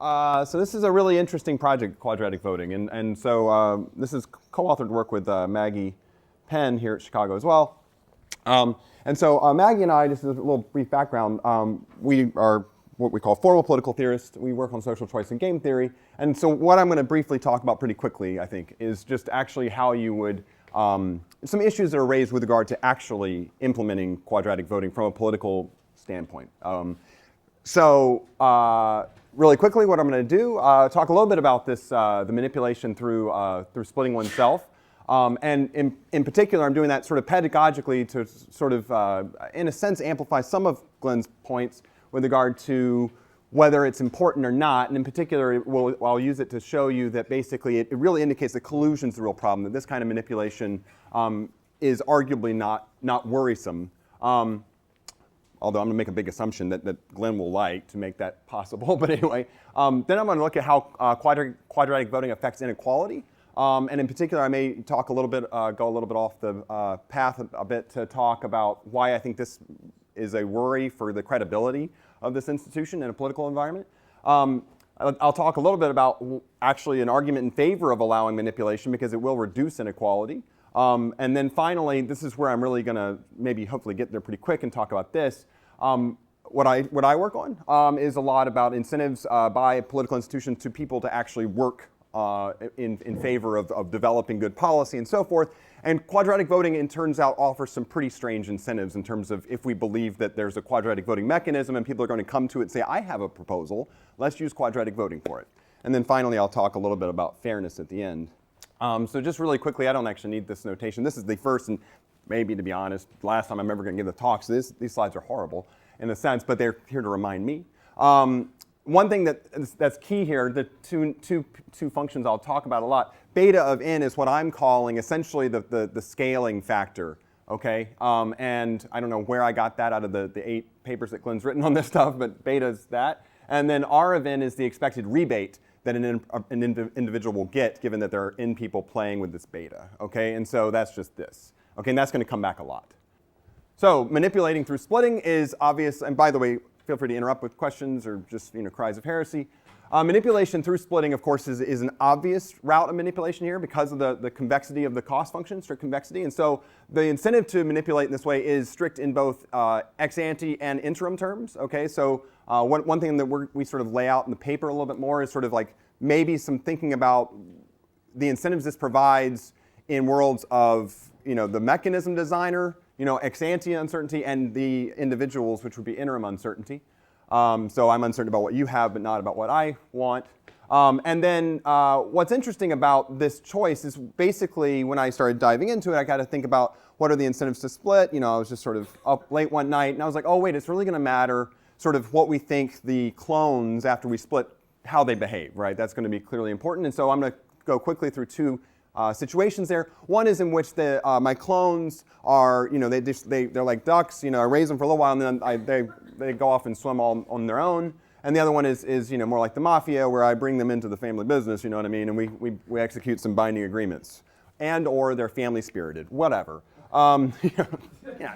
So this is a really interesting project, quadratic voting, and so this is co-authored work with Maggie Penn here at Chicago as well. And so Maggie and I, just as a little brief background, we are what we call formal political theorists. We work on social choice and game theory. And so what I'm going to briefly talk about pretty quickly, I think, is just actually how you would, some issues that are raised with regard to actually implementing quadratic voting from a political standpoint. Really quickly, what I'm going to do, talk a little bit about this, the manipulation through splitting oneself. And in particular, I'm doing that sort of pedagogically to sort of, in a sense, amplify some of Glenn's points with regard to whether it's important or not. And in particular, I'll use it to show you that basically it really indicates that collusion is the real problem, that this kind of manipulation is arguably not worrisome. Although I'm going to make a big assumption that Glenn will like to make that possible. But anyway, then I'm going to look at how quadratic voting affects inequality. And in particular, I may talk a little bit, go a little bit off the path a bit to talk about why I think this is a worry for the credibility of this institution in a political environment. I'll talk a little bit about actually an argument in favor of allowing manipulation because it will reduce inequality. And then finally, this is where I'm really going to maybe hopefully get there pretty quick and talk about this. What I work on is a lot about incentives by political institutions to people to actually work in favor of developing good policy and so forth. And quadratic voting, it turns out, offers some pretty strange incentives in terms of if we believe that there's a quadratic voting mechanism and people are going to come to it and say, I have a proposal, let's use quadratic voting for it. And then finally, I'll talk a little bit about fairness at the end. So just really quickly, I don't actually need this notation. This is the first, and maybe to be honest, last time I'm ever going to give the talk, so these slides are horrible in a sense, but they're here to remind me. One thing that's key here, the two functions I'll talk about a lot, beta of n is what I'm calling essentially the scaling factor, okay? And I don't know where I got that out of the 8 papers that Glenn's written on this stuff, but beta is that. And then R of n is the expected rebate that an individual will get given that there are n people playing with this beta, okay? And so that's just this, okay? And that's going to come back a lot. So manipulating through splitting is obvious, and by the way, feel free to interrupt with questions or just cries of heresy. Manipulation through splitting, of course, is an obvious route of manipulation here because of the convexity of the cost function, strict convexity. And so the incentive to manipulate in this way is strict in both ex ante and interim terms. Okay, so one thing that we sort of lay out in the paper a little bit more is sort of like maybe some thinking about the incentives this provides in worlds of the mechanism designer, ex ante uncertainty, and the individuals, which would be interim uncertainty. So I'm uncertain about what you have, but not about what I want. And then what's interesting about this choice is basically when I started diving into it, I got to think about what are the incentives to split. I was just sort of up late one night, and I was like, oh, wait, it's really going to matter sort of what we think the clones, after we split, how they behave, right? That's going to be clearly important. And so I'm going to go quickly through 2 situations there. One is in which my clones are, they're like ducks. I raise them for a little while, and then they go off and swim all on their own. And the other one is more like the mafia, where I bring them into the family business, you know what I mean, and we execute some binding agreements, and or they're family spirited, whatever. In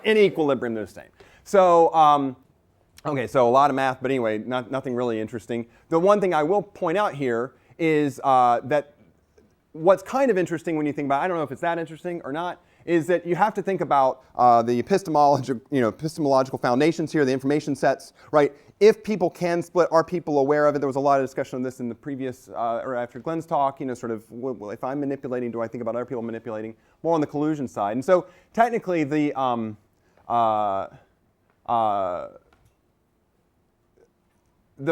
equilibrium, they're the same. So okay, so a lot of math, but anyway, nothing really interesting. The one thing I will point out here is that what's kind of interesting when you think about, I don't know if it's that interesting or not, is that you have to think about the epistemological foundations here, the information sets, right? If people can split, are people aware of it? There was a lot of discussion on this in the previous, or after Glenn's talk, sort of, well, if I'm manipulating, do I think about other people manipulating? More on the collusion side. And so technically the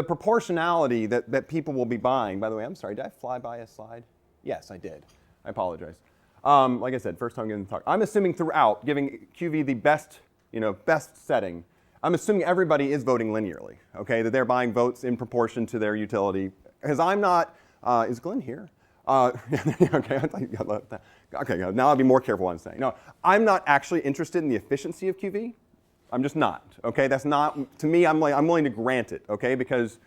proportionality that people will be buying, by the way, I'm sorry, did I fly by a slide? Yes, I did. I apologize. Like I said, first time giving the talk. I'm assuming throughout, giving QV the best setting, I'm assuming everybody is voting linearly, okay? That they're buying votes in proportion to their utility. Because I'm not, is Glenn here? Okay, I thought you got left that. Okay, now I'll be more careful what I'm saying. No, I'm not actually interested in the efficiency of QV. I'm just not, okay? That's not, to me, I'm willing to grant it, okay? Because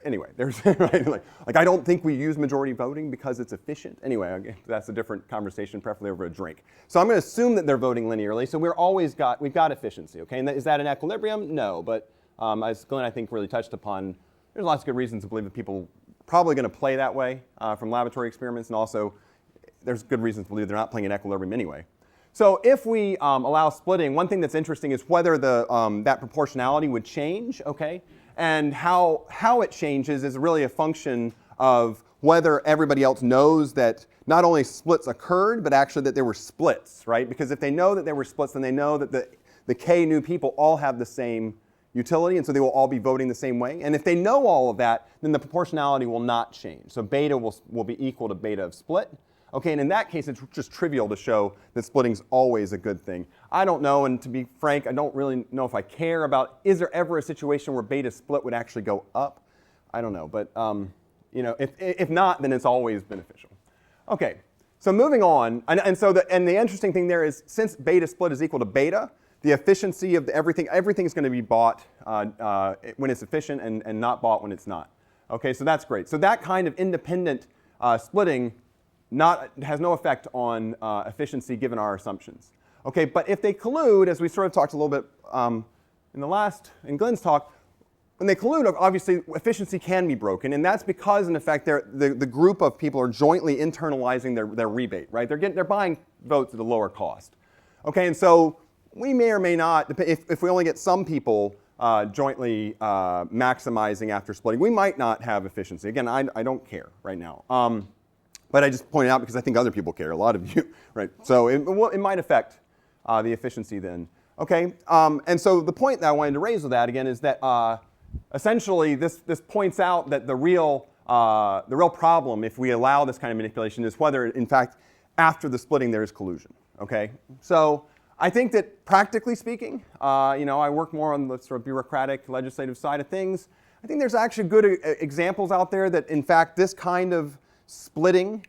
anyway, there's right, like I don't think we use majority voting because it's efficient. Anyway, that's a different conversation, preferably over a drink. So I'm going to assume that they're voting linearly. So we've got efficiency. Okay, and is that an equilibrium? No, but as Glenn I think really touched upon, there's lots of good reasons to believe that people are probably going to play that way from laboratory experiments, and also there's good reasons to believe they're not playing in equilibrium anyway. So if we allow splitting, one thing that's interesting is whether that proportionality would change, okay? And how it changes is really a function of whether everybody else knows that not only splits occurred, but actually that there were splits, right? Because if they know that there were splits, then they know that the k new people all have the same utility, and so they will all be voting the same way. And if they know all of that, then the proportionality will not change. So beta will be equal to beta of split. Okay, and in that case, it's just trivial to show that splitting's always a good thing. I don't know, and to be frank, I don't really know if I care about, is there ever a situation where beta split would actually go up? I don't know, but if not, then it's always beneficial. Okay, so moving on, and the interesting thing there is, since beta split is equal to beta, the efficiency of everything is going to be bought when it's efficient and not bought when it's not. Okay, so that's great. So that kind of independent splitting has no effect on efficiency given our assumptions. Okay, but if they collude, as we sort of talked a little bit in Glenn's talk, when they collude, obviously efficiency can be broken, and that's because, in effect, the group of people are jointly internalizing their rebate, right? They're buying votes at a lower cost. Okay, and so we may or may not, if we only get some people jointly maximizing after splitting, we might not have efficiency. Again, I don't care right now. But I just pointed out because I think other people care, a lot of you, right? So it might affect the efficiency then. Okay, and so the point that I wanted to raise with that, again, is that essentially this points out that the real problem, if we allow this kind of manipulation, is whether, in fact, after the splitting there is collusion. Okay, so I think that practically speaking, I work more on the sort of bureaucratic legislative side of things. I think there's actually good examples out there that, in fact, this kind of splitting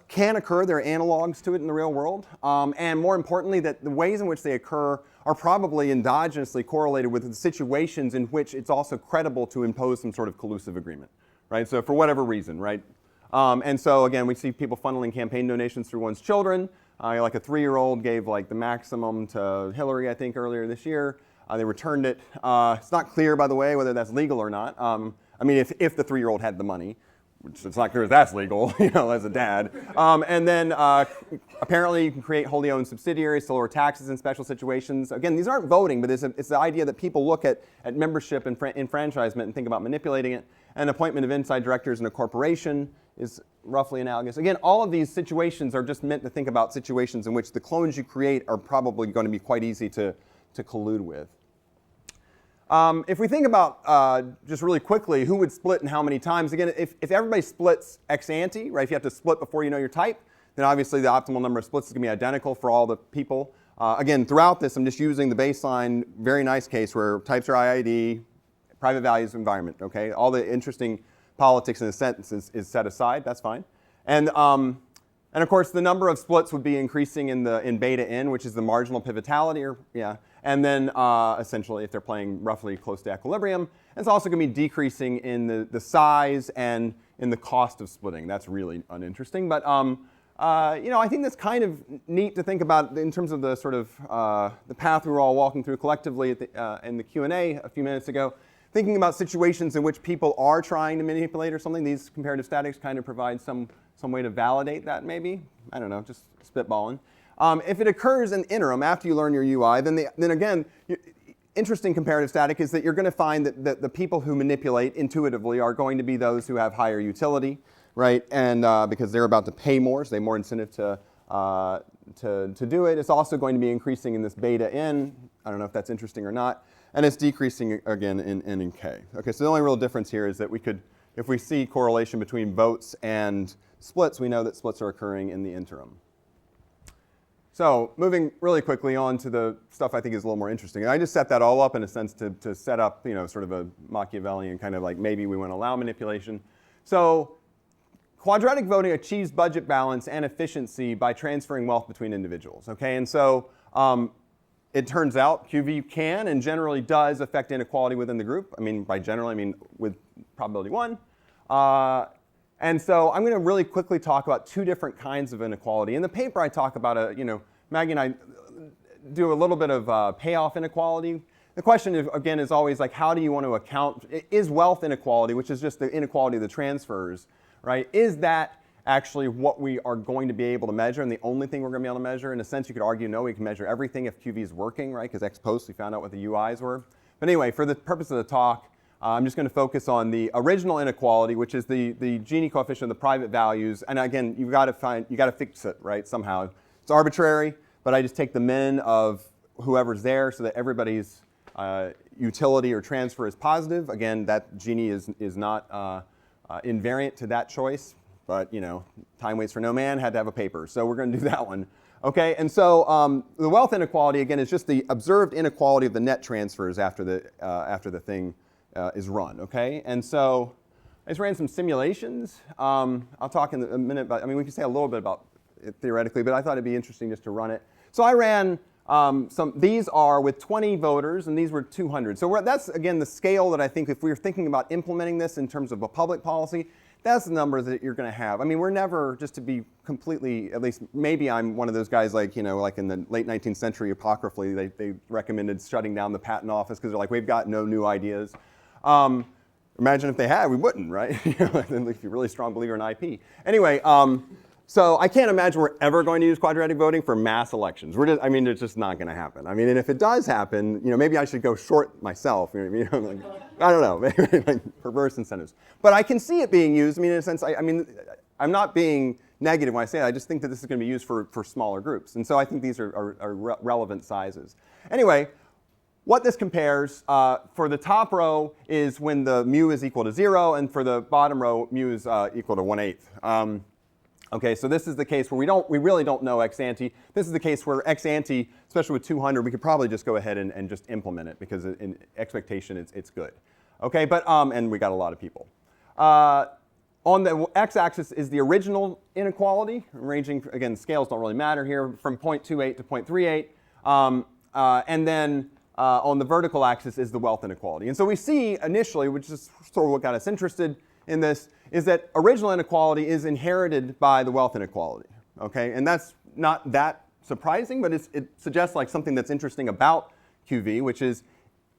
can occur. There are analogs to it in the real world. And more importantly, that the ways in which they occur are probably endogenously correlated with the situations in which it's also credible to impose some sort of collusive agreement, right? So for whatever reason, right? And so again, we see people funneling campaign donations through one's children. Like a 3-year-old gave like the maximum to Hillary, I think, earlier this year. They returned it. It's not clear, by the way, whether that's legal or not. I mean, if the 3-year-old had the money, which it's not clear if that's legal, as a dad. And then apparently you can create wholly owned subsidiaries to lower taxes in special situations. Again, these aren't voting, but it's the idea that people look at membership and enfranchisement and think about manipulating it. And appointment of inside directors in a corporation is roughly analogous. Again, all of these situations are just meant to think about situations in which the clones you create are probably going to be quite easy to collude with. If we think about just really quickly who would split and how many times, again, if everybody splits ex ante, right, if you have to split before you know your type, then obviously the optimal number of splits is going to be identical for all the people. Again, throughout this, I'm just using the baseline, very nice case where types are IID, private values, environment, okay? All the interesting politics in a sentence is set aside, that's fine. And of course, the number of splits would be increasing in beta n, which is the marginal pivotality, and then essentially if they're playing roughly close to equilibrium. It's also going to be decreasing in the size and in the cost of splitting. That's really uninteresting, but I think that's kind of neat to think about in terms of the sort of the path we were all walking through collectively in the Q&A a few minutes ago. Thinking about situations in which people are trying to manipulate or something, these comparative statics kind of provide some way to validate that maybe. I don't know, just spitballing. If it occurs in interim after you learn your UI, then again, interesting comparative static is that you're going to find that the people who manipulate intuitively are going to be those who have higher utility, right? And because they're about to pay more, so they have more incentive to do it. It's also going to be increasing in this beta n. I don't know if that's interesting or not. And it's decreasing again in n and k. Okay, so the only real difference here is that if we see correlation between votes and splits, we know that splits are occurring in the interim. So moving really quickly on to the stuff I think is a little more interesting. And I just set that all up in a sense to set up, sort of a Machiavellian kind of like maybe we want to allow manipulation. So quadratic voting achieves budget balance and efficiency by transferring wealth between individuals. Okay, and so it turns out QV can and generally does affect inequality within the group. I mean, by generally, I mean with probability 1. And so I'm going to really quickly talk about 2 different kinds of inequality. In the paper, I talk about Maggie and I do a little bit of payoff inequality. the question, again, is always like, how do you want to account? Is wealth inequality, which is just the inequality of the transfers, right? Is that actually what we are going to be able to measure and the only thing we're going to be able to measure? In a sense, you could argue, no, we can measure everything if QV is working, right? Because ex post, we found out what the UIs were. But anyway, for the purpose of the talk, I'm just going to focus on the original inequality, which is the Gini coefficient of the private values. And again, you got to fix it, right, somehow. It's arbitrary, but I just take the min of whoever's there so that everybody's utility or transfer is positive. Again, that Gini is not invariant to that choice, but time waits for no man, had to have a paper, so we're going to do that one. Okay, and so the wealth inequality, again, is just the observed inequality of the net transfers after the thing is run. Okay, and so I just ran some simulations. I'll talk in a minute about, we can say a little bit about it theoretically, but I thought it'd be interesting just to run it. So I ran these are with 20 voters, and these were 200. So that's, again, the scale that I think if we were thinking about implementing this in terms of a public policy, that's the number that you're going to have. We're never, just to be completely, at least maybe I'm one of those guys like in the late 19th century apocryphally, they recommended shutting down the patent office because they're like, we've got no new ideas. Imagine if they had, we wouldn't, right? If you're a really strong believer in IP. Anyway, so I can't imagine we're ever going to use quadratic voting for mass elections. It's just not going to happen. And if it does happen, maybe I should go short myself. I don't know, maybe like perverse incentives. But I can see it being used. In a sense, I'm not being negative when I say that. I just think that this is going to be used for smaller groups. And so I think these are relevant sizes. Anyway, what this compares for the top row is when the mu is equal to 0, and for the bottom row, mu is equal to 1/8. Okay, so this is the case where we really don't know ex ante. This is the case where ex ante, especially with 200, we could probably just go ahead and just implement it because in expectation it's good. Okay, but and we got a lot of people. On the x-axis is the original inequality, ranging, again, scales don't really matter here, from 0.28 to 0.38. And then on the vertical axis is the wealth inequality. And so we see initially, which is sort of what got us interested in this, is that original inequality is inherited by the wealth inequality. Okay, and that's not that surprising, but it suggests like something that's interesting about QV, which is,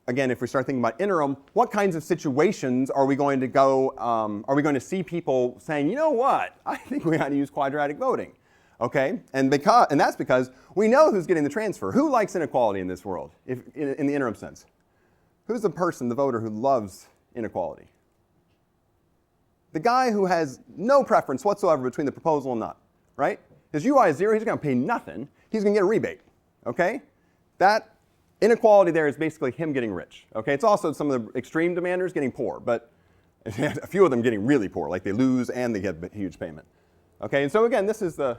again, if we start thinking about interim, what kinds of situations are we going to go? Are we going to see people saying, you know what? I think we ought to use quadratic voting. Okay, and that's because we know who's getting the transfer. Who likes inequality in this world, in the interim sense? Who's the person, the voter, who loves inequality? The guy who has no preference whatsoever between the proposal and not, right? His UI is 0, he's going to pay nothing. He's going to get a rebate, okay? That inequality there is basically him getting rich, okay? It's also some of the extreme demanders getting poor, but a few of them getting really poor, like they lose and they get a huge payment, okay? And so again, this is the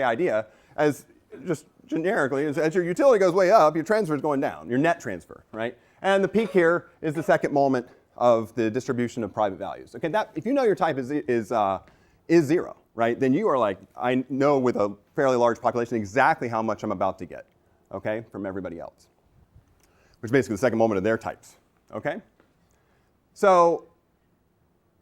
idea, as just generically, as your utility goes way up, your transfer is going down, your net transfer, right? And the peak here is the second moment of the distribution of private values. Okay, that if you know your type is 0, right? Then you are like, I know with a fairly large population exactly how much I'm about to get, okay, from everybody else, which is basically the second moment of their types. Okay, so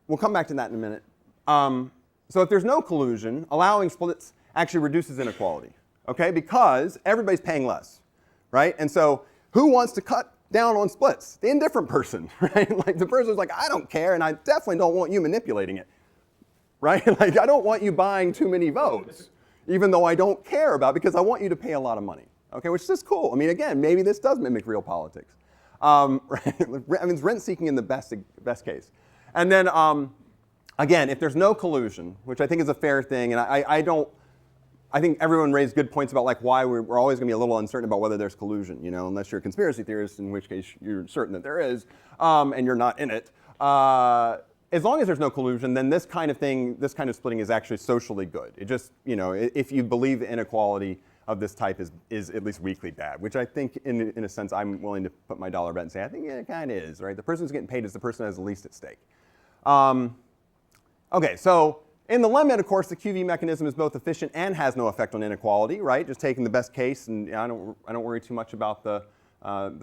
we'll come back to that in a minute. So if there's no collusion, allowing splits actually reduces inequality. Okay, because everybody's paying less, right? And so who wants to cut down on splits? The indifferent person, right? Like the person who's like, I don't care, and I definitely don't want you manipulating it, right? Like I don't want you buying too many votes, even though I don't care about it, because I want you to pay a lot of money, okay? Which is just cool. Again, maybe this does mimic real politics. Right? It's rent-seeking in the best case. And then, again, if there's no collusion, which I think is a fair thing, and I think everyone raised good points about like why we're always going to be a little uncertain about whether there's collusion, unless you're a conspiracy theorist, in which case you're certain that there is, and you're not in it. As long as there's no collusion, then this kind of thing, this kind of splitting is actually socially good. It just, if you believe the inequality of this type is at least weakly bad, which I think in a sense I'm willing to put my dollar bet and say I think it kind of is, right? The person who's getting paid is the person who has the least at stake. Okay, so in the limit, of course, the QV mechanism is both efficient and has no effect on inequality, right? Just taking the best case, and I don't worry too much about the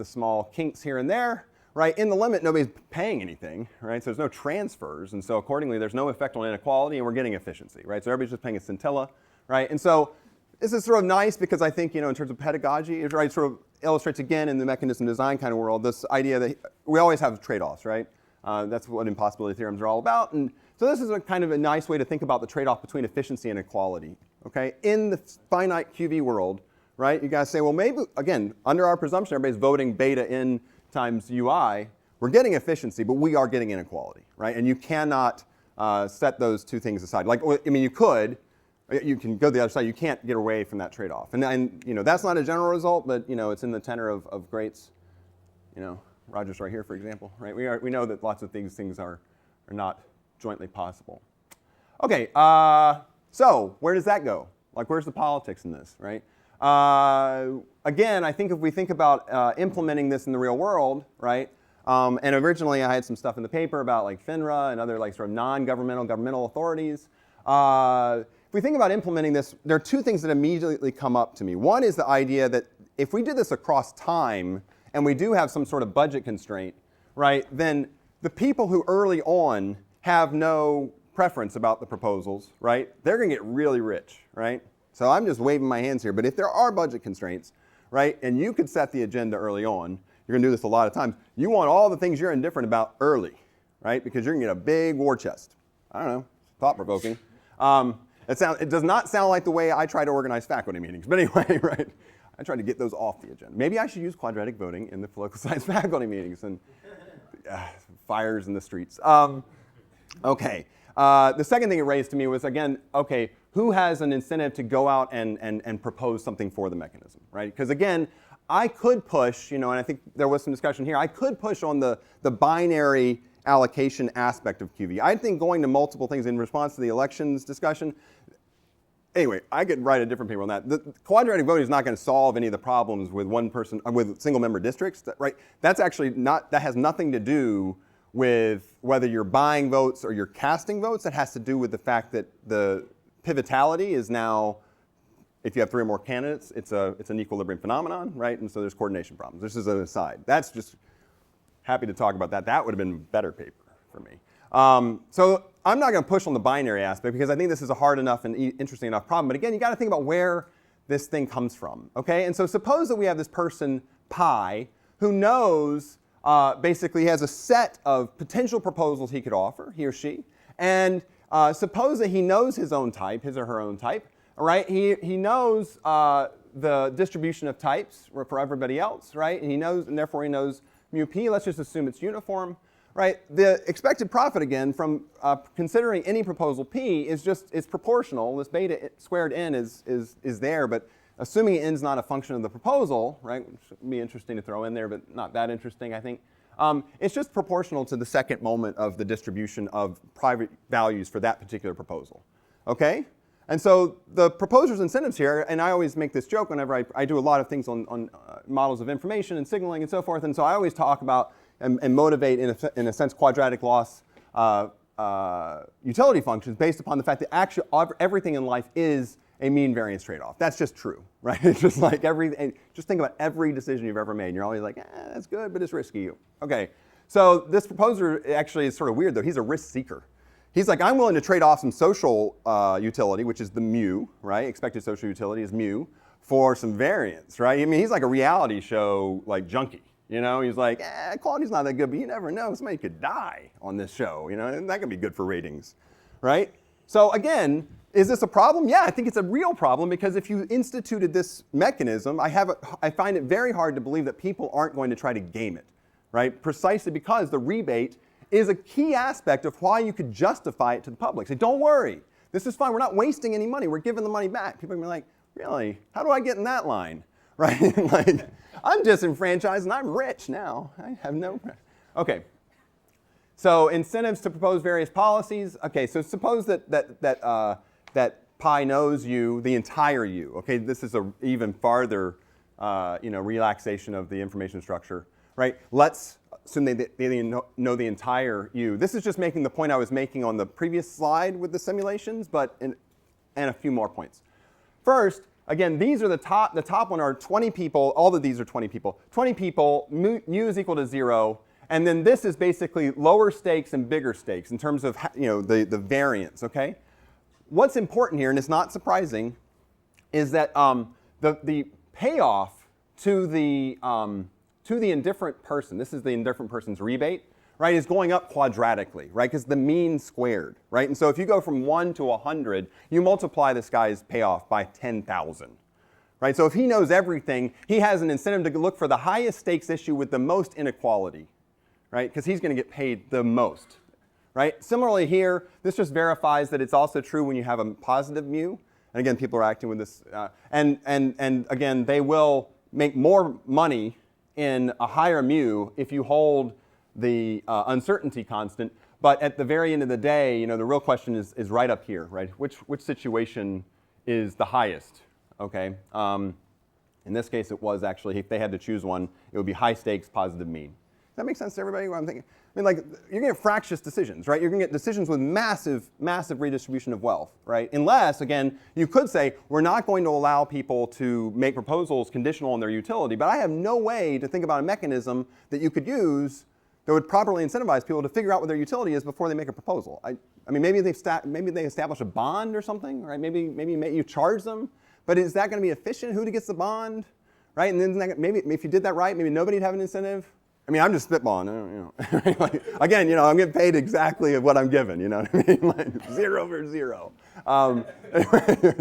small kinks here and there, right? In the limit, nobody's paying anything, right? So there's no transfers, and so accordingly, there's no effect on inequality, and we're getting efficiency, right? So everybody's just paying a scintilla, right? And so this is sort of nice because I think, in terms of pedagogy, it sort of illustrates again in the mechanism design kind of world this idea that we always have trade-offs, right? That's what impossibility theorems are all about. And so this is a kind of a nice way to think about the trade-off between efficiency and equality, okay? In the finite QV world, right, you guys say, well, maybe, again, under our presumption, everybody's voting beta n times ui. We're getting efficiency, but we are getting inequality, right? And you cannot set those two things aside. Like, I mean, you can go the other side. You can't get away from that trade-off. And that's not a general result, but, it's in the tenor of greats. Roger's right here, for example, right? We know that lots of things are not jointly possible. Okay, so where does that go? Like, where's the politics in this, right? Again, I think if we think about implementing this in the real world, right? And originally I had some stuff in the paper about like FINRA and other like sort of governmental authorities. If we think about implementing this, there are two things that immediately come up to me. One is the idea that if we did this across time and we do have some sort of budget constraint, right, then the people who early on have no preference about the proposals, right, they're going to get really rich, right? So I'm just waving my hands here. But if there are budget constraints, right, and you could set the agenda early on, you're going to do this a lot of times, you want all the things you're indifferent about early, right, because you're going to get a big war chest. I don't know, thought-provoking. It does not sound like the way I try to organize faculty meetings. But anyway, right, I try to get those off the agenda. Maybe I should use quadratic voting in the political science faculty meetings and fires in the streets. Okay. The second thing it raised to me was, again, okay, who has an incentive to go out and propose something for the mechanism, right? Because, again, I could push, and I think there was some discussion here, I could push on the binary allocation aspect of QV. I think going to multiple things in response to the elections discussion, anyway, I could write a different paper on that. The quadratic voting is not going to solve any of the problems with with single member districts, right? That's actually that has nothing to do with whether you're buying votes or you're casting votes. It has to do with the fact that the pivotality is now, if you have 3 or more candidates, it's an equilibrium phenomenon, right? And so there's coordination problems. This is an aside. That's just, happy to talk about that. That would have been a better paper for me. So I'm not going to push on the binary aspect because I think this is a hard enough and interesting enough problem. But again, you got to think about where this thing comes from, okay? And so suppose that we have this person, pi, who knows, basically has a set of potential proposals he could offer, he or she, and suppose that he knows his own type, his or her own type, all right? He knows the distribution of types for everybody else, right? And therefore he knows mu p. Let's just assume it's uniform, right? The expected profit, again, from considering any proposal p is it's proportional. This beta squared n is there, but assuming n is not a function of the proposal, right, which would be interesting to throw in there, but not that interesting, I think. It's just proportional to the second moment of the distribution of private values for that particular proposal, okay? And so the proposer's incentives here, and I always make this joke whenever I do a lot of things on models of information and signaling and so forth, and so I always talk about and motivate, in a sense, quadratic loss utility functions based upon the fact that actually everything in life is a mean variance trade-off. That's just true, right? It's just like just think about every decision you've ever made, and you're always like, that's good, but it's risky. Okay, so this proposer actually is sort of weird, though. He's a risk seeker. He's like, I'm willing to trade off some social utility, which is the mu, right? Expected social utility is mu, for some variance, right? I mean, he's like a reality show like junkie. He's like, quality's not that good, but you never know. Somebody could die on this show, and that could be good for ratings, right? So again, is this a problem? Yeah, I think it's a real problem because if you instituted this mechanism, I find it very hard to believe that people aren't going to try to game it, right? Precisely because the rebate is a key aspect of why you could justify it to the public. Say, don't worry, this is fine. We're not wasting any money. We're giving the money back. People are going to be like, really? How do I get in that line, right? Like, I'm disenfranchised and I'm rich now. I have no. Okay. So incentives to propose various policies. Okay. So suppose that pi knows you, the entire you. Okay. This is an even farther, relaxation of the information structure, right? Let's assume they know the entire you. This is just making the point I was making on the previous slide with the simulations, but and a few more points. First, again, these are the top one are 20 people. All of these are 20 people. 20 people, mu is equal to 0. And then this is basically lower stakes and bigger stakes in terms of the variance, okay? What's important here, and it's not surprising, is that the payoff to the indifferent person, this is the indifferent person's rebate, right, is going up quadratically, right, because the mean squared, right? And so if you go from 1 to 100, you multiply this guy's payoff by 10,000, right? So if he knows everything, he has an incentive to look for the highest stakes issue with the most inequality, right, because he's going to get paid the most, right? Similarly here, this just verifies that it's also true when you have a positive mu. And again, people are acting with this, and again, they will make more money in a higher mu if you hold the uncertainty constant. But at the very end of the day, the real question is right up here, right? Which situation is the highest? Okay. In this case, it was actually, if they had to choose one, it would be high stakes, positive mean. Does that make sense to everybody? What I'm thinking? I mean, like, you're going to get fractious decisions, right? You're going to get decisions with massive redistribution of wealth, right? Unless, again, you could say, we're not going to allow people to make proposals conditional on their utility, but I have no way to think about a mechanism that you could use that would properly incentivize people to figure out what their utility is before they make a proposal. I mean, maybe they establish a bond or something, right? Maybe you charge them, but is that going to be efficient? Who gets the bond, right? And then maybe if you did that right, maybe nobody'd have an incentive. I mean, I'm just spitballing, like, again, I'm getting paid exactly what I'm given, you know what I mean? Like 0 over 0,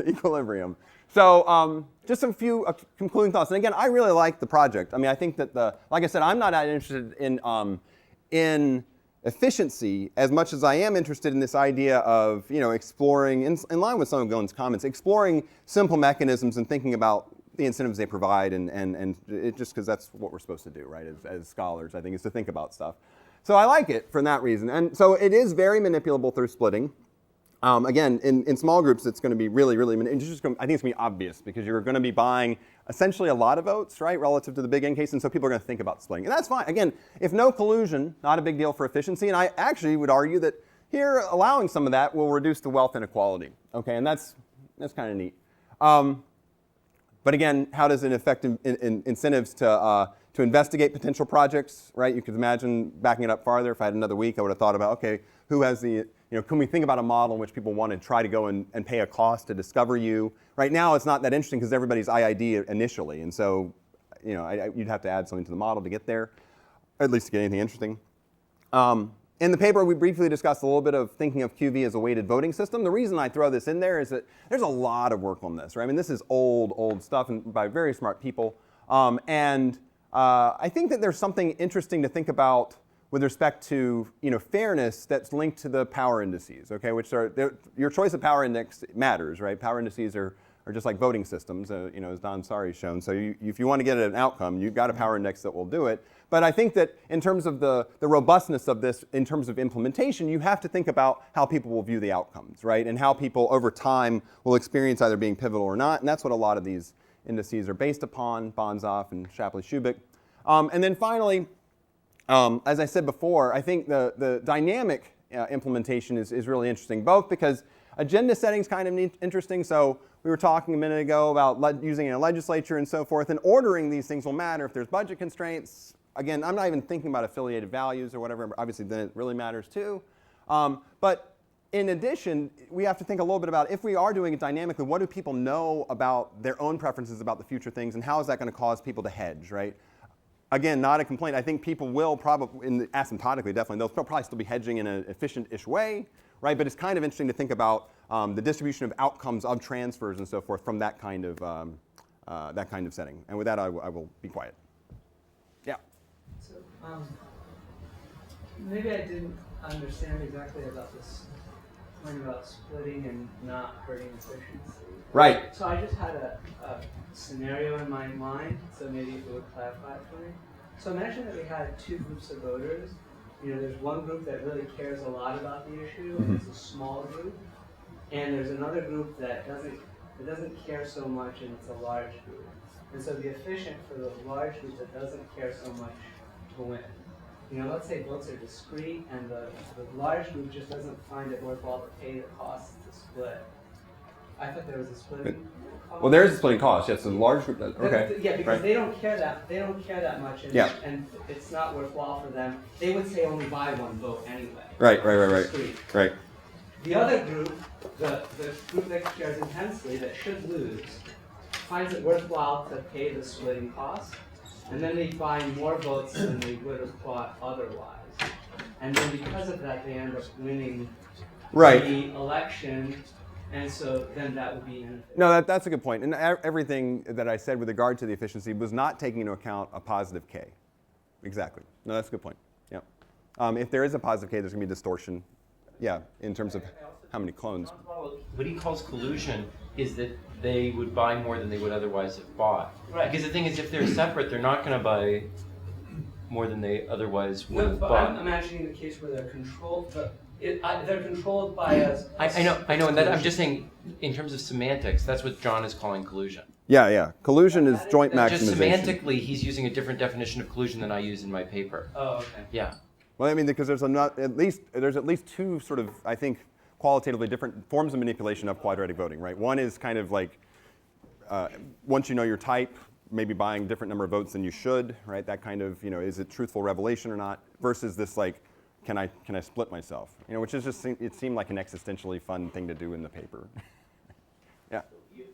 equilibrium. So just some few concluding thoughts. And again, I really like the project. I mean, I think that like I said, I'm not that interested in efficiency as much as I am interested in this idea of, exploring, in line with some of Gillen's comments, exploring simple mechanisms and thinking about the incentives they provide, and it just because that's what we're supposed to do, right, as scholars, I think, is to think about stuff. So I like it for that reason. And so it is very manipulable through splitting. Again, in small groups, it's going to be really, I think it's going to be obvious because you're going to be buying essentially a lot of votes, right, relative to the big N case, and so people are going to think about splitting. And that's fine. Again, if no collusion, not a big deal for efficiency, and I actually would argue that here allowing some of that will reduce the wealth inequality, okay, and that's kind of neat. But again, how does it affect incentives to investigate potential projects, right? You could imagine backing it up farther. If I had another week, I would have thought about, okay, who has the, can we think about a model in which people want to try to go and pay a cost to discover you? Right now, it's not that interesting because everybody's IID initially. And so, you'd have to add something to the model to get there, or at least to get anything interesting. In the paper, we briefly discussed a little bit of thinking of QV as a weighted voting system. The reason I throw this in there is that there's a lot of work on this, right? I mean, this is old stuff and by very smart people. I think that there's something interesting to think about with respect to fairness that's linked to the power indices, okay? Which are your choice of power index matters, right? Power indices are just like voting systems, as Don Sari's shown. So if you want to get an outcome, you've got a power index that will do it. But I think that in terms of the robustness of this, in terms of implementation, you have to think about how people will view the outcomes, right? And how people over time will experience either being pivotal or not. And that's what a lot of these indices are based upon, Bonzoff and Shapley-Shubik. And then finally, as I said before, I think the dynamic implementation is really interesting, both because agenda setting is kind of interesting. So we were talking a minute ago about using a legislature and so forth, and ordering these things will matter if there's budget constraints. Again, I'm not even thinking about affiliated values or whatever. Obviously, then it really matters too. But in addition, we have to think a little bit about if we are doing it dynamically, what do people know about their own preferences about the future things, and how is that going to cause people to hedge, right? Again, not a complaint. I think people will probably, asymptotically definitely, they'll probably still be hedging in an efficient-ish way, right? But it's kind of interesting to think about the distribution of outcomes of transfers and so forth from that kind of setting. And with that, I will be quiet. Yeah. So maybe I didn't understand exactly about this point about splitting and not hurting efficiency. Right. So I just had a scenario in my mind, so maybe if it would clarify it for me. So imagine that we had two groups of voters. There's one group that really cares a lot about the issue, and it's a small group. And there's another group that doesn't care so much, and it's a large group. And so it'd be efficient for the large group that doesn't care so much to win. Let's say votes are discrete, and the large group just doesn't find it worthwhile to pay the costs to split. I thought there was a splitting cost. Well, there is a splitting cost. Yes, the large group does. Okay. Yeah, because they don't care that much, and it's not worthwhile for them. They would say only buy one vote anyway. Right. The other group, the group that cares intensely, that should lose, finds it worthwhile to pay the splitting cost, and then they buy more votes than they would have bought otherwise. And then because of that, they end up winning the election, and so then that would be inefficient. No, that's a good point. And everything that I said with regard to the efficiency was not taking into account a positive k. Exactly. No, that's a good point. Yeah. If there is a positive k, there's going to be distortion. Yeah, in terms of how many clones. What he calls collusion is that they would buy more than they would otherwise have bought. Right. Because the thing is, if they're separate, they're not going to buy more than they otherwise would have But bought. I'm imagining the case where they're controlled. They're controlled by a. I know, and that, I'm just saying, in terms of semantics, that's what John is calling collusion. Yeah. Collusion is joint maximization. Just semantically, he's using a different definition of collusion than I use in my paper. Oh, okay. Yeah. Well, I mean, because there's at least two sort of, I think, qualitatively different forms of manipulation of quadratic voting, right? One is kind of like, once you know your type, maybe buying a different number of votes than you should, right? That kind of, is it truthful revelation or not? Versus this like, can I split myself? Which is just, it seemed like an existentially fun thing to do in the paper. Yeah.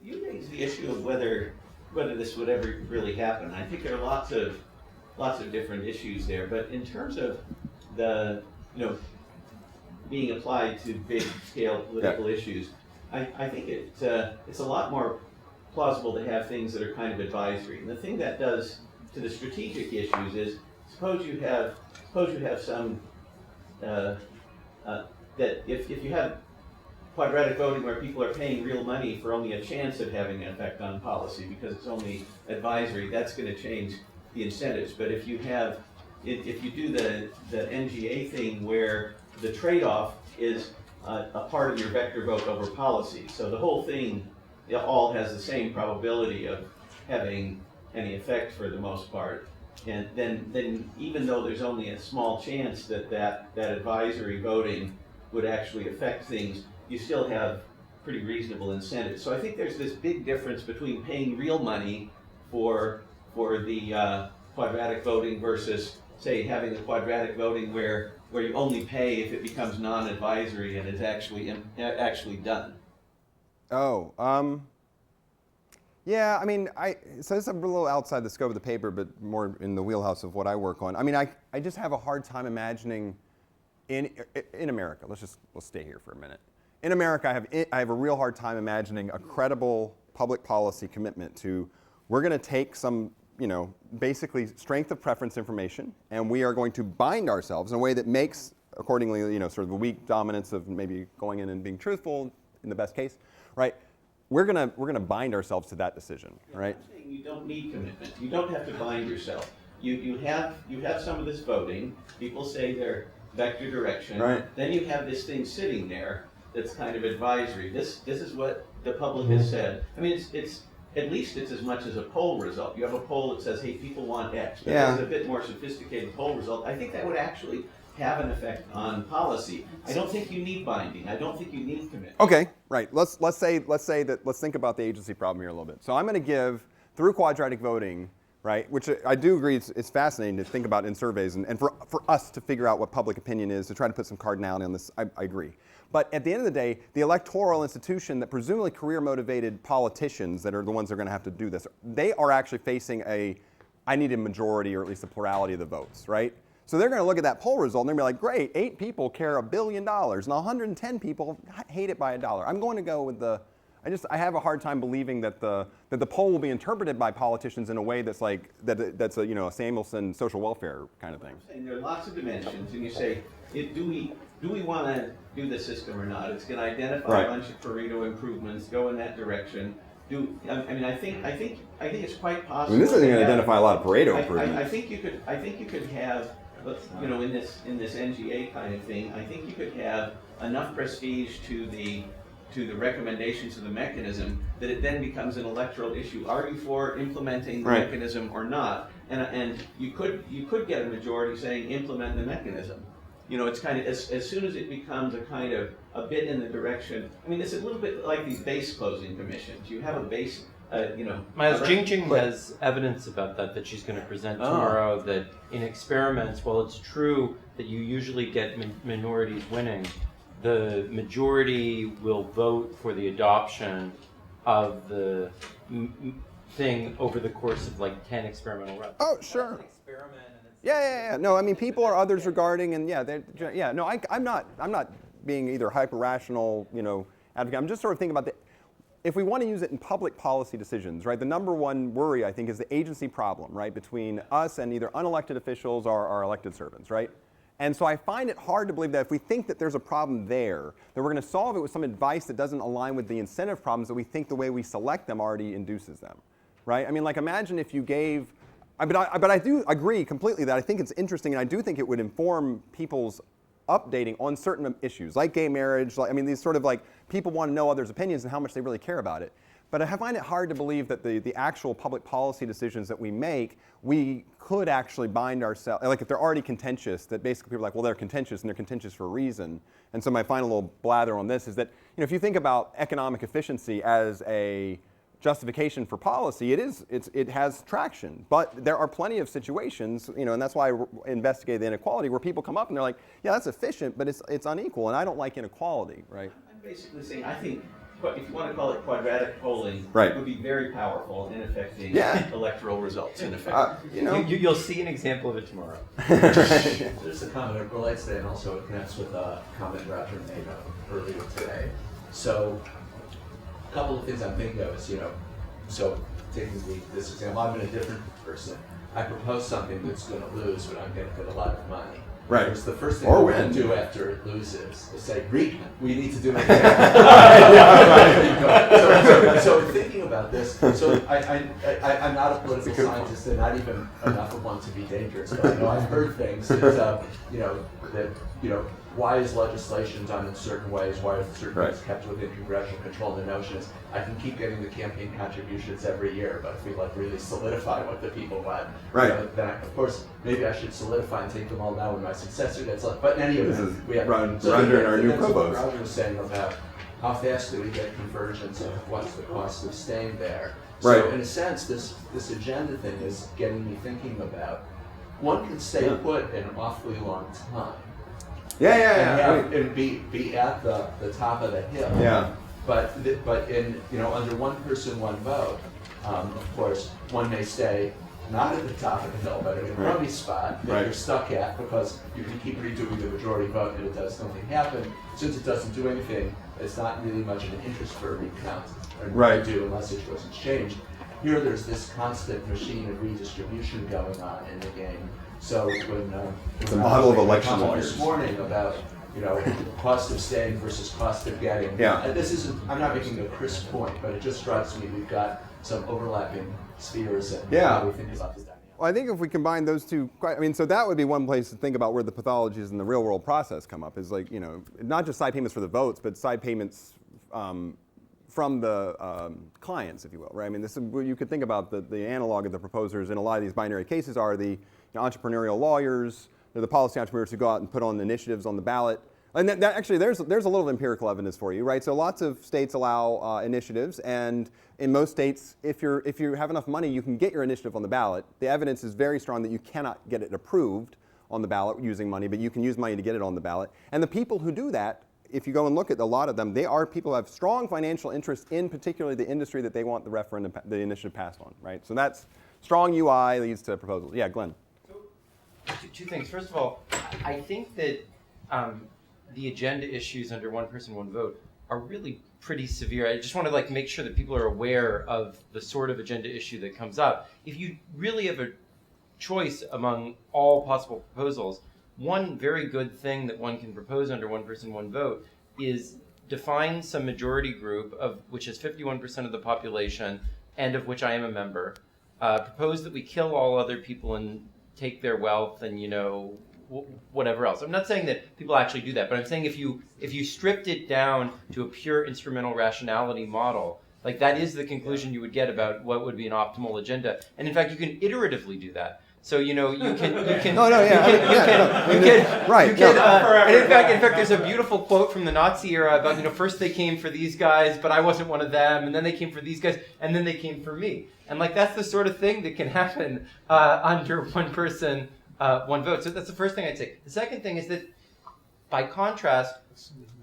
You raised the issue of whether this would ever really happen. I think there are lots of different issues there, but in terms of the being applied to big scale political issues, I think it's a lot more plausible to have things that are kind of advisory. And the thing that does to the strategic issues is suppose you have some that if you have quadratic voting where people are paying real money for only a chance of having an effect on policy because it's only advisory, that's going to change the incentives. But if you do the NGA thing where the trade-off is a part of your vector vote over policy, so the whole thing all has the same probability of having any effect for the most part, and then even though there's only a small chance that advisory voting would actually affect things, you still have pretty reasonable incentives. So I think there's this big difference between paying real money for the quadratic voting versus, say, having the quadratic voting where you only pay if it becomes non-advisory and is actually done. Oh, yeah, I mean, so this is a little outside the scope of the paper, but more in the wheelhouse of what I work on. I mean, I just have a hard time imagining in America, let's stay here for a minute. In America, I have a real hard time imagining a credible public policy commitment to, we're going to take some, basically strength of preference information, and we are going to bind ourselves in a way that makes, accordingly, sort of a weak dominance of maybe going in and being truthful in the best case, right? We're gonna bind ourselves to that decision, right? I'm saying you don't need commitment. You don't have to bind yourself. You have some of this voting. People say they're vector direction. Right. Then you have this thing sitting there that's kind of advisory. This is what the public has said. I mean, it's at least it's as much as a poll result. You have a poll that says, hey, people want X. But Yeah. it's a bit more sophisticated poll result. I think that would actually have an effect on policy. I don't think you need binding. I don't think you need commitment. Okay, right. Let's think about the agency problem here a little bit. So I'm going to give through quadratic voting, right? Which I do agree it's fascinating to think about in surveys and for us to figure out what public opinion is to try to put some cardinality on this. I agree. But at the end of the day, the electoral institution that presumably career motivated politicians that are the ones that are going to have to do this, they are actually facing I need a majority or at least a plurality of the votes, right? So they're going to look at that poll result and they're going to be like, great, 8 people care $1 billion and 110 people hate it by $1. I'm going to go with I have a hard time believing that the poll will be interpreted by politicians in a way that's like, that's a Samuelson social welfare kind of thing. I'm saying there are lots of dimensions and you say, do we want to do the system or not? It's going to identify a bunch of Pareto improvements, go in that direction. I think it's quite possible. I mean, this isn't going to identify a lot of Pareto improvements. I think you could have, in this NGA kind of thing, I think you could have enough prestige to the recommendations of the mechanism that it then becomes an electoral issue. Are you for implementing the mechanism or not? And you could get a majority saying implement the mechanism. It's kind of as soon as it becomes a kind of a bit in the direction. I mean, it's a little bit like these base closing commissions. You have a base. Miles, Jing has evidence about that she's going to present tomorrow, that in experiments, while it's true that you usually get minorities winning, the majority will vote for the adoption of the thing over the course of like 10 experimental runs. Oh, sure. That's an experiment, and it's Yeah. No, I mean, people are others regarding, and no, I'm not being either hyper rational, advocate. I'm just sort of thinking about if we want to use it in public policy decisions, right? The number one worry, I think, is the agency problem, right, between us and either unelected officials or our elected servants, right? And so I find it hard to believe that if we think that there's a problem there, that we're going to solve it with some advice that doesn't align with the incentive problems that we think the way we select them already induces them, right? I mean, like, imagine if you gave, but I do agree completely that I think it's interesting, and I do think it would inform people's updating on certain issues, like gay marriage. Like, I mean, these sort of like, people want to know others' opinions and how much they really care about it. But I find it hard to believe that the actual public policy decisions that we make, we could actually bind ourselves, like if they're already contentious, that basically people are like, well, they're contentious and they're contentious for a reason. And so my final little blather on this is that, if you think about economic efficiency as a justification for policy, it has traction. But there are plenty of situations, and that's why I investigate the inequality, where people come up and they're like, yeah, that's efficient, but it's unequal, and I don't like inequality, right? I'm basically saying, I think, if you want to call it quadratic polling, Right. it would be very powerful in affecting Yeah. electoral results. In effect, You'll see an example of it tomorrow. There's a comment that relates to that, and also it connects with a comment Roger made earlier today. So, a couple of things I'm thinking of is, so taking this example, I'm in a different person. I propose something that's going to lose, but I'm going to get a lot of money. Right. Whereas the first thing Or we're win. going to do after it loses is say, we need to do it. So thinking about this, so I'm not a political scientist and not even enough of one to be dangerous, but I know I've heard things that, why is legislation done in certain ways? Why are certain things kept within congressional control? The notion is I can keep getting the campaign contributions every year, but if we really solidify what the people want, then of course maybe I should solidify and take them all now when my successor gets left. But in any event, we have Roger and our new provost. Roger was saying about how fast do we get convergence and what's the cost of staying there. So in a sense, this agenda thing is getting me thinking about one can stay put an awfully long time. And be at the top of the hill. Yeah. But in under one person, one vote, of course, one may stay not at the top of the hill, but in a crummy spot that you're stuck at because you can keep redoing the majority vote and it does nothing happen. Since it doesn't do anything, it's not really much of an interest for a recount to do unless situations change. Here, there's this constant machine of redistribution going on in the game. So when it's a model of election lawyers this morning about cost of staying versus cost of getting. This isn't. I'm not making a crisp point, but it just strikes me we've got some overlapping spheres and how we think about this dynamic. Well, I think if we combine those two, so that would be one place to think about where the pathologies in the real world process come up, is like, not just side payments for the votes, but side payments from the clients, if you will, right? I mean, this is, you could think about the analog of the proposers in a lot of these binary cases are the entrepreneurial lawyers, they're the policy entrepreneurs who go out and put on initiatives on the ballot. And that actually, there's a little empirical evidence for you, right? So lots of states allow initiatives, and in most states, if you have enough money, you can get your initiative on the ballot. The evidence is very strong that you cannot get it approved on the ballot using money, but you can use money to get it on the ballot. And the people who do that, if you go and look at a lot of them, they are people who have strong financial interest in particularly the industry that they want the referendum, the initiative passed on, right? So that's strong UI leads to proposals. Yeah, Glenn. Two things. First of all, I think that the agenda issues under one person, one vote are really pretty severe. I just want to make sure that people are aware of the sort of agenda issue that comes up. If you really have a choice among all possible proposals, one very good thing that one can propose under one person, one vote is define some majority group of which is 51% of the population and of which I am a member. Propose that we kill all other people and take their wealth and whatever else. I'm not saying that people actually do that, but I'm saying if you stripped it down to a pure instrumental rationality model, that is the conclusion you would get about what would be an optimal agenda. And in fact, you can iteratively do that. So you can. Right. And in fact, there's a beautiful quote from the Nazi era about first they came for these guys, but I wasn't one of them, and then they came for these guys, and then they came for me. And that's the sort of thing that can happen under one person, one vote. So that's the first thing I'd say. The second thing is that, by contrast,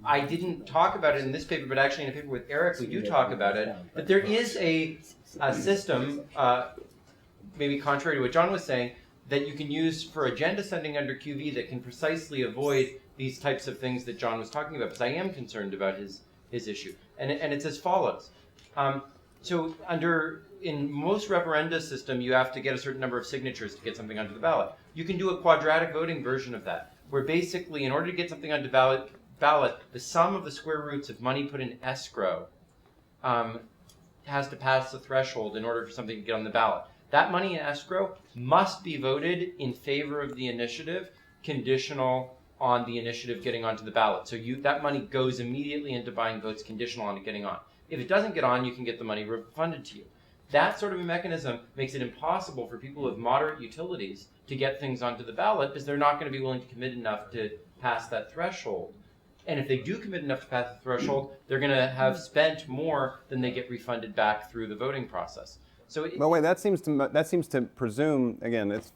I didn't talk about it in this paper, but actually in a paper with Eric, we do talk about it, that there is a system, maybe contrary to what John was saying, that you can use for agenda sending under QV that can precisely avoid these types of things that John was talking about, because I am concerned about his issue. And it's as follows. So in most referenda system, you have to get a certain number of signatures to get something onto the ballot. You can do a quadratic voting version of that, where basically in order to get something onto the ballot, the sum of the square roots of money put in escrow has to pass the threshold in order for something to get on the ballot. That money in escrow must be voted in favor of the initiative, conditional on the initiative getting onto the ballot. So that money goes immediately into buying votes, conditional on it getting on. If it doesn't get on, you can get the money refunded to you. That sort of a mechanism makes it impossible for people with moderate utilities to get things onto the ballot because they're not going to be willing to commit enough to pass that threshold. And if they do commit enough to pass the threshold, they're going to have spent more than they get refunded back through the voting process. So well, wait, that seems to presume, again, it's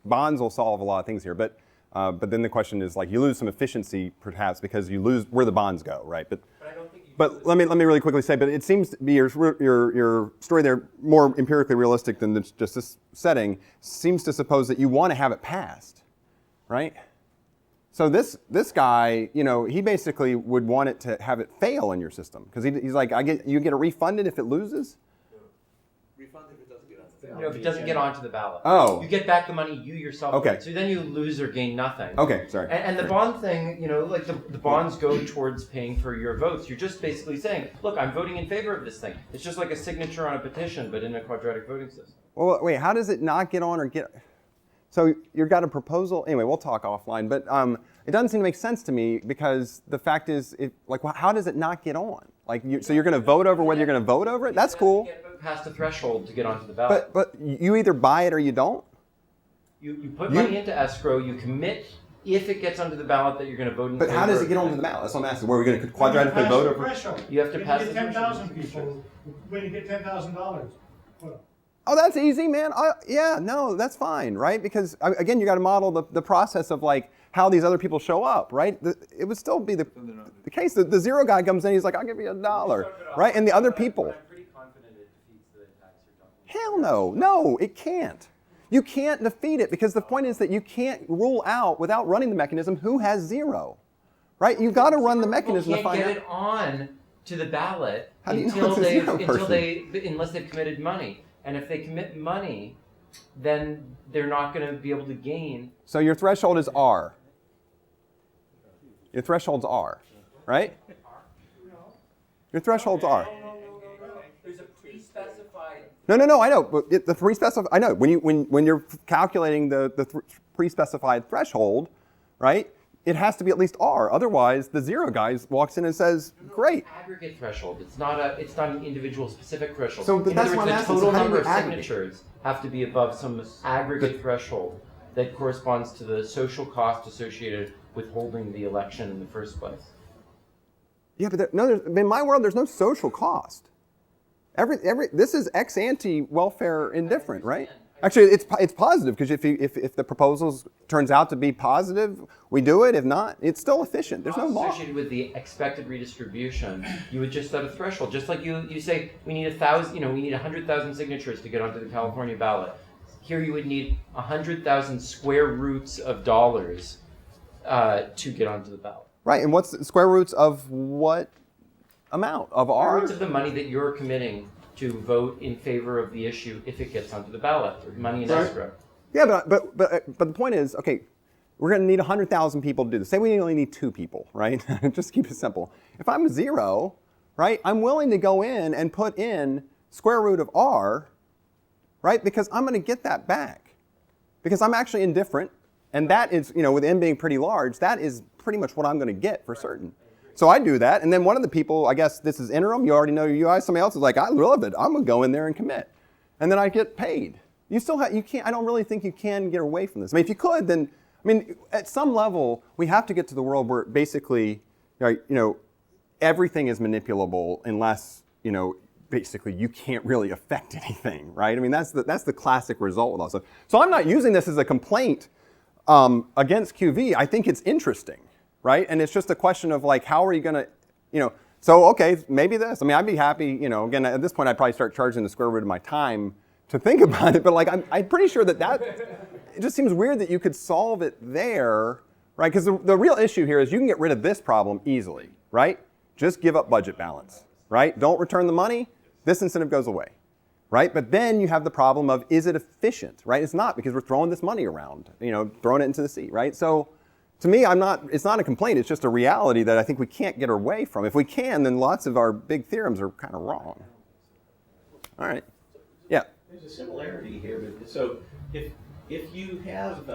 bonds will solve a lot of things here, but then the question is, like, you lose some efficiency perhaps because you lose where the bonds go, right? But I don't think but let me really quickly say, but it seems to be your story there more empirically realistic than just this setting seems to suppose that you want to have it passed, right? So this guy, he basically would want it to have it fail in your system because he's like, you get it refunded if it loses. Refunded if it doesn't get on the if it doesn't get onto the ballot. Oh. You get back the money you yourself Okay. paid. So then you lose or gain nothing. Okay, sorry. And the bond thing, like the bonds go towards paying for your votes. You're just basically saying, look, I'm voting in favor of this thing. It's just like a signature on a petition, but in a quadratic voting system. Well, wait, how does it not get on or get... So you've got a proposal... Anyway, we'll talk offline, but it doesn't seem to make sense to me because the fact is, how does it not get on? So you're going to vote over whether you're going to vote over it? That's cool. You get past the threshold to get onto the ballot. But you either buy it or you don't? You put money into escrow, you commit if it gets onto the ballot that you're going to vote in favor. But how does it get onto the ballot? That's what I'm asking. Where are we going to quadratically vote over? Threshold. You have to pass the 10,000 people when you get $10,000. Oh, that's easy, man. No, that's fine, right? Because, again, you got to model the process of, how these other people show up, right? It would still be the case that the zero guy comes in, he's like, I'll give you $1, right? And the other people. I'm pretty confident it defeats the tax you're talking about. Hell no. No, it can't. You can't defeat it because the point is that you can't rule out, without running the mechanism, who has zero, right? You've got to run the mechanism to find out. Can't get it on to the ballot How do you know it's a zero person? Unless they've committed money. And if they commit money, then they're not going to be able to gain. So your threshold is R. Your threshold's R, right? Your threshold's R. There's a pre-specified. No, I know. But the pre-specified, I know. When you're calculating the pre-specified threshold, right? It has to be at least R. Otherwise, the zero guy walks in and says, "Great." Aggregate threshold. It's not an individual specific threshold. So, but that's what I'm the asking. total So how do number you of aggregate? signatures have to be above some aggregate threshold that corresponds to the social cost associated with holding the election in the first place. Yeah, but in my world, there's no social cost. This is ex ante welfare indifferent, right? Actually, it's positive because if the proposals turns out to be positive, we do it. If not, it's still efficient. There's no law associated with the expected redistribution. You would just set a threshold, just like you say we need 1,000. We need 100,000 signatures to get onto the California ballot. Here you would need 100,000 square roots of dollars to get onto the ballot. Right, and what's the square roots of what amount of Square R? roots of the money that you're committing to vote in favor of the issue if it gets onto the ballot, or money in escrow. Yeah, but the point is, okay, we're going to need 100,000 people to do this. Say we only need 2 people, right? Just keep it simple. If I'm 0, right, I'm willing to go in and put in square root of R, right, because I'm going to get that back. Because I'm actually indifferent, and that is, with n being pretty large, that is pretty much what I'm going to get for certain. So I do that, and then one of the people, I guess this is interim, you already know your UI, somebody else is like, I love it, I'm going to go in there and commit. And then I get paid. You can't, I don't really think you can get away from this. I mean, if you could, then, at some level, we have to get to the world where basically, everything is manipulable unless, basically you can't really affect anything, right? That's the classic result with also. So I'm not using this as a complaint against QV. I think it's interesting. right? And it's just a question of like, how are you going to, so okay, maybe this. I mean, I'd be happy, again, at this point, I'd probably start charging the square root of my time to think about it, but like, I'm pretty sure that it just seems weird that you could solve it there, right? Because the real issue here is you can get rid of this problem easily, right? Just give up budget balance, right? Don't return the money, this incentive goes away, right? But then you have the problem of, is it efficient, right? It's not, because we're throwing this money around, throwing it into the sea, right? So to me, it's not a complaint, it's just a reality that I think we can't get away from. If we can, then lots of our big theorems are kind of wrong. All right, yeah. There's a similarity here, but so if you have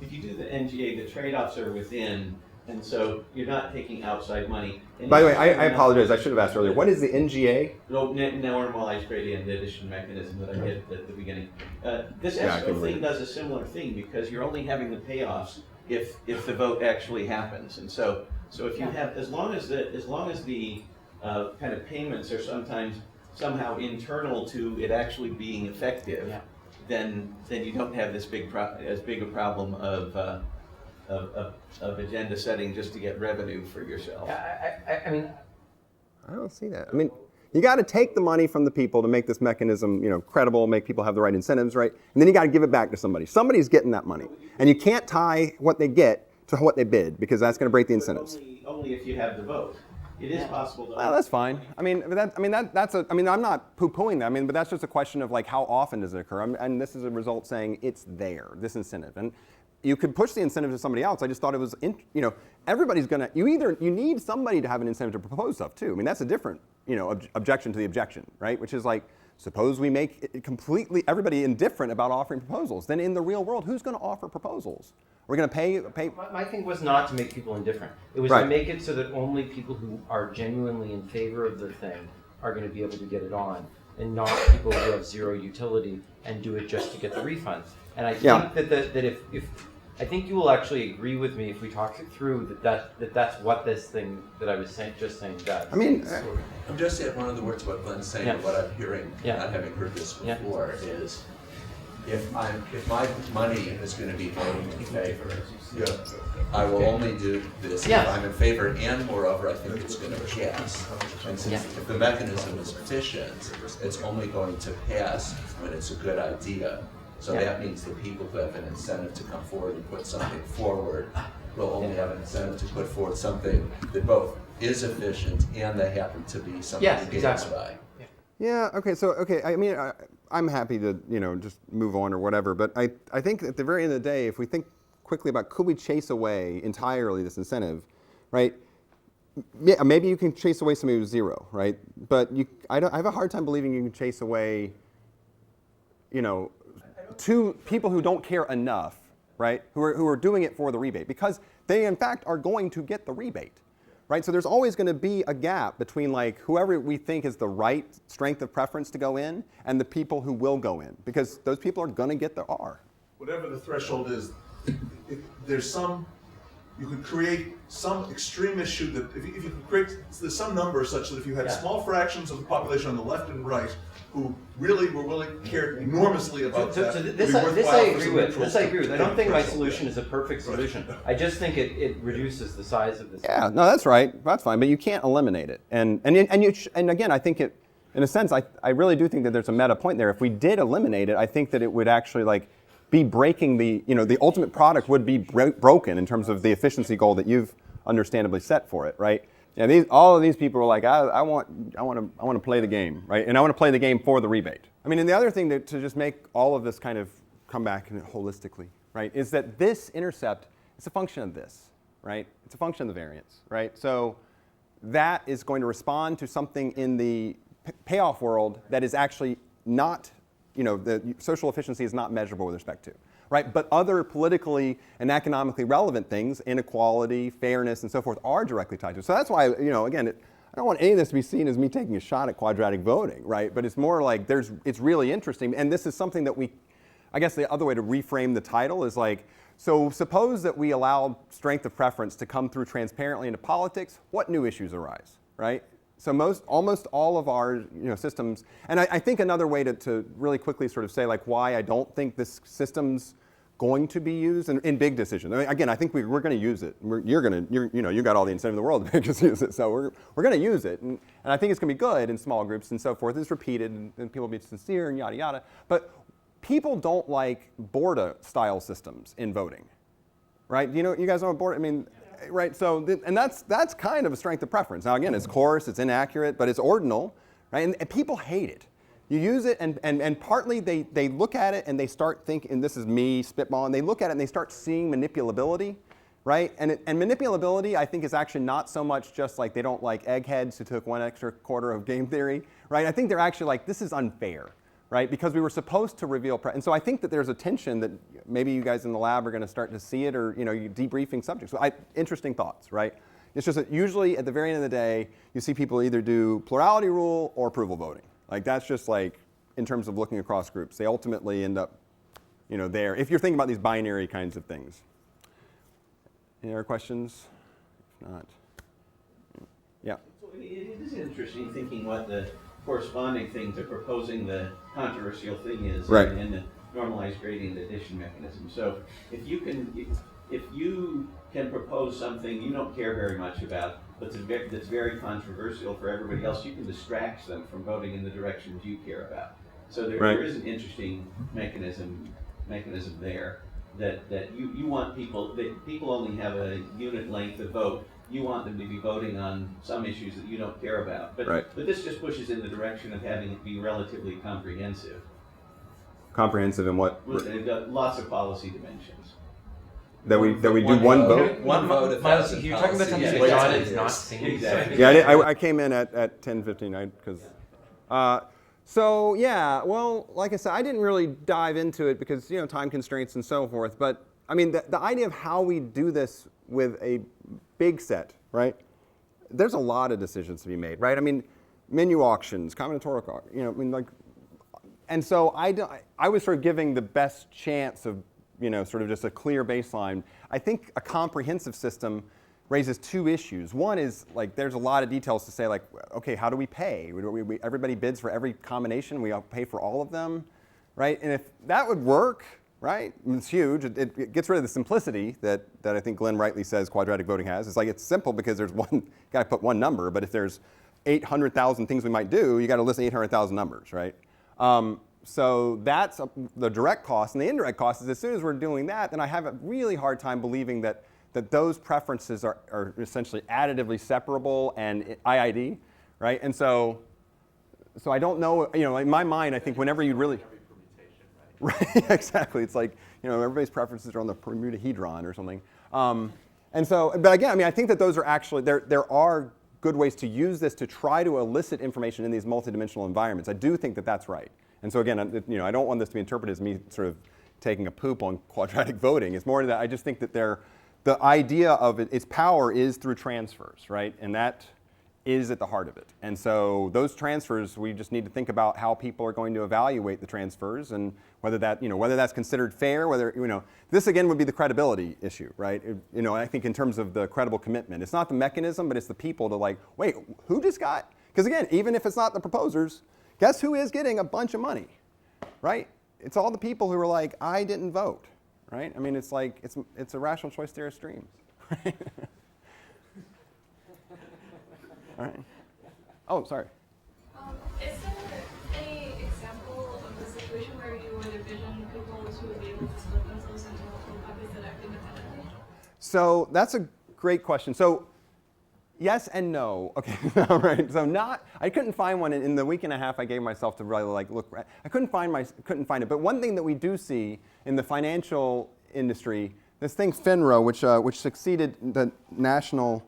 if you do the NGA, the trade-offs are within, and so you're not taking outside money. And by the way, I apologize. I should have asked earlier. What is the NGA? No, normalized gradient addition mechanism that I hit at the beginning. This escrow thing does a similar thing because you're only having the payoffs if the vote actually happens, and so if you have as long as the kind of payments are somehow internal to it actually being effective, then you don't have this as big a problem of agenda setting just to get revenue for yourself. I mean, I don't see that. I mean, you got to take the money from the people to make this mechanism, credible, make people have the right incentives, right? And then you got to give it back to somebody. Somebody's getting that money, and you can't tie what they get to what they bid because that's going to break the incentives. Only if you have the vote. It is possible to. Well, that's fine. I'm not poo-pooing that. But that's just a question of like how often does it occur? And this is a result saying it's there, this incentive. And you could push the incentive to somebody else. I just thought it was, everybody's gonna. You need somebody to have an incentive to propose stuff too. That's a different, objection to the objection, right? Which is like, suppose we make it completely everybody indifferent about offering proposals. Then in the real world, who's going to offer proposals? We're going to pay. My thing was not to make people indifferent. It was to make it so that only people who are genuinely in favor of the thing are going to be able to get it on, and not people who have zero utility and do it just to get the refunds. And I think that if I think you will actually agree with me if we talk it through that's what this thing that I was just saying does. I'm just saying one of the words what Glenn's saying, and what I'm hearing, not having heard this before, is if my money is going to be voted in favor, I will only do this if I'm in favor, and moreover, I think it's going to pass. And since if the mechanism is efficient, it's only going to pass when it's a good idea. So that means the people who have an incentive to come forward and put something forward will only have an incentive to put forward something that both is efficient and they happen to be something to gain by. Yeah. Okay. So I'm happy to just move on or whatever. But I think at the very end of the day, if we think quickly about could we chase away entirely this incentive, right? Yeah, maybe you can chase away somebody who's zero, right? But I have a hard time believing you can chase away, to people who don't care enough, right? Who are doing it for the rebate because they in fact are going to get the rebate, right? So there's always going to be a gap between like whoever we think is the right strength of preference to go in and the people who will go in because those people are going to get the R. Whatever the threshold is, you could create some extreme issue that if you could create some number such that if you had small fractions of the population on the left and right who really were willing to care enormously about this I agree with. I don't think my solution is a perfect solution. I just think it reduces the size of this. Yeah, no, that's right. That's fine, but you can't eliminate it. And again, I think it, in a sense, I really do think that there's a meta point there. If we did eliminate it, I think that it would actually be breaking the ultimate product would be broken in terms of the efficiency goal that you've understandably set for it, right? Yeah, all of these people are like, I want to play the game, right? And I want to play the game for the rebate. And the other thing to just make all of this kind of come back holistically, right, is that this intercept is a function of this, right? It's a function of the variance, right? So that is going to respond to something in the payoff world that is actually not, the social efficiency is not measurable with respect to. Right? But other politically and economically relevant things, inequality, fairness, and so forth, are directly tied to it. So that's why, again, I don't want any of this to be seen as me taking a shot at quadratic voting, right? But it's more like it's really interesting. And this is something that I guess the other way to reframe the title is like, so suppose that we allow strength of preference to come through transparently into politics, what new issues arise, right? So almost all of our systems, and I think another way to really quickly sort of say like why I don't think this system's going to be used in big decisions. I mean, again, I think we're going to use it. You got all the incentive in the world to make us use it, so we're going to use it, and I think it's going to be good in small groups and so forth. It's repeated, and people will be sincere and yada yada. But people don't like Borda-style systems in voting, right? You guys know what Borda? I mean, right? So, and that's kind of a strength of preference. Now, again, it's coarse, it's inaccurate, but it's ordinal, right? And people hate it. You use it, and partly they look at it and they start thinking, and this is me spitballing, they look at it and they start seeing manipulability, right? And manipulability, I think, is actually not so much just like they don't like eggheads who took one extra quarter of game theory, right? I think they're actually like, this is unfair, right? Because we were supposed to reveal, and so I think that there's a tension that maybe you guys in the lab are going to start to see it, or you debriefing subjects. So interesting thoughts, right? It's just that usually at the very end of the day, you see people either do plurality rule or approval voting. Like that's just like, in terms of looking across groups, they ultimately end up, there. If you're thinking about these binary kinds of things. Any other questions? If not, yeah. So it is interesting thinking what the corresponding thing to proposing the controversial thing is, right, in the normalized gradient addition mechanism. So if you can propose something you don't care very much about, but that's very controversial for everybody else, you can distract them from voting in the directions you care about. So there is an interesting mechanism there that you want people only have a unit length of vote. You want them to be voting on some issues that you don't care about. But this just pushes in the direction of having it be relatively comprehensive. Comprehensive in what? They've got lots of policy dimensions. That we do one vote? One vote. Miles, you're talking about something that John is not seeing. Exactly. Yeah, I came in at 10:15 because. So yeah, well, like I said, I didn't really dive into it because time constraints and so forth. But I mean, the idea of how we do this with a big set, right? There's a lot of decisions to be made, right? I mean, menu auctions, combinatorial, I mean, like, and so I was sort of giving the best chance of sort of just a clear baseline. I think a comprehensive system raises two issues. One is, like, there's a lot of details to say, like, okay, how do we pay? Everybody bids for every combination. We all pay for all of them, right? And if that would work, right, it's huge. It gets rid of the simplicity that I think Glenn rightly says quadratic voting has. It's like, it's simple because there's you got to put one number, but if there's 800,000 things we might do, you got to list 800,000 numbers, right? So that's the direct cost, and the indirect cost is as soon as we're doing that, then I have a really hard time believing that those preferences are essentially additively separable and IID, right? And so I don't know, in my mind, I think whenever you really, right, exactly, it's like, everybody's preferences are on the permutahedron or something. And so, but again, I mean, I think that those are actually, there are good ways to use this to try to elicit information in these multidimensional environments. I do think that that's right. And so again, I don't want this to be interpreted as me sort of taking a poop on quadratic voting. It's more that I just think that the idea of its power is through transfers, right? And that is at the heart of it. And so those transfers, we just need to think about how people are going to evaluate the transfers and whether that's considered fair, this again would be the credibility issue, right? I think in terms of the credible commitment, it's not the mechanism, but it's the people to like, wait, who just got? Because again, even if it's not the proposers, guess who is getting a bunch of money, right? It's all the people who are like, I didn't vote, right? I mean, it's like, it's a rational choice theory of streams, right? All right. Oh, sorry. Is there any example of a situation where you would envision people who would be able to split themselves into multiple buckets that act independently? So that's a great question. So yes and no. Okay, all right. So I couldn't find one in the week and a half I gave myself to really like look. I couldn't find it. But one thing that we do see in the financial industry, this thing FINRA, which succeeded the national.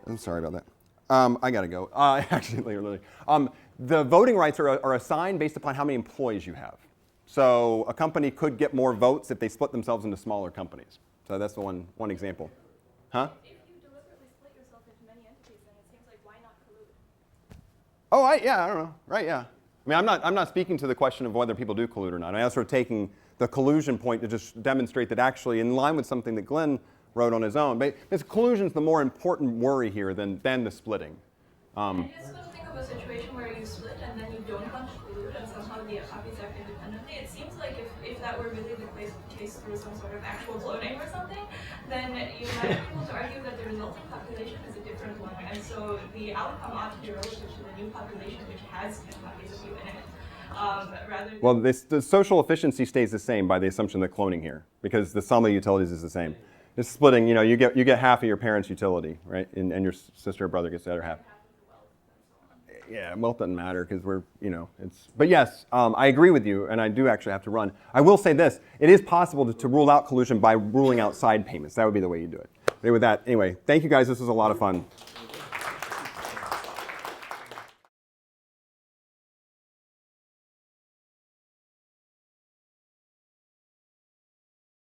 I'm sorry about that. I gotta go. Actually, literally. The voting rights are assigned based upon how many employees you have. So a company could get more votes if they split themselves into smaller companies. So that's the one example. Huh? If you deliberately split yourself into many entities, then it seems like why not collude? Oh, I don't know. Right, yeah. I mean, I'm not speaking to the question of whether people do collude or not. I'm sort of taking the collusion point to just demonstrate that actually, in line with something that Glenn wrote on his own, but collusion's the more important worry here than the splitting. I just don't think of a situation where you split and then you don't conclude and somehow the copies act independently, it seems like if that were really the case through some sort of actual cloning or something, then you might be able to argue that the resulting population is a different one. And so the outcome ought to be relative to the new population which has 10 copies of you in it. Well, the social efficiency stays the same by the assumption that cloning here, because the sum of utilities is the same. It's splitting, you know, you get half of your parents' utility, right? And your sister or brother gets the other half. Yeah, wealth doesn't matter because we're, you know, it's. But yes, I agree with you, and I do actually have to run. I will say this: it is possible to rule out collusion by ruling out side payments. That would be the way you do it. But with that, anyway, thank you guys. This was a lot of fun.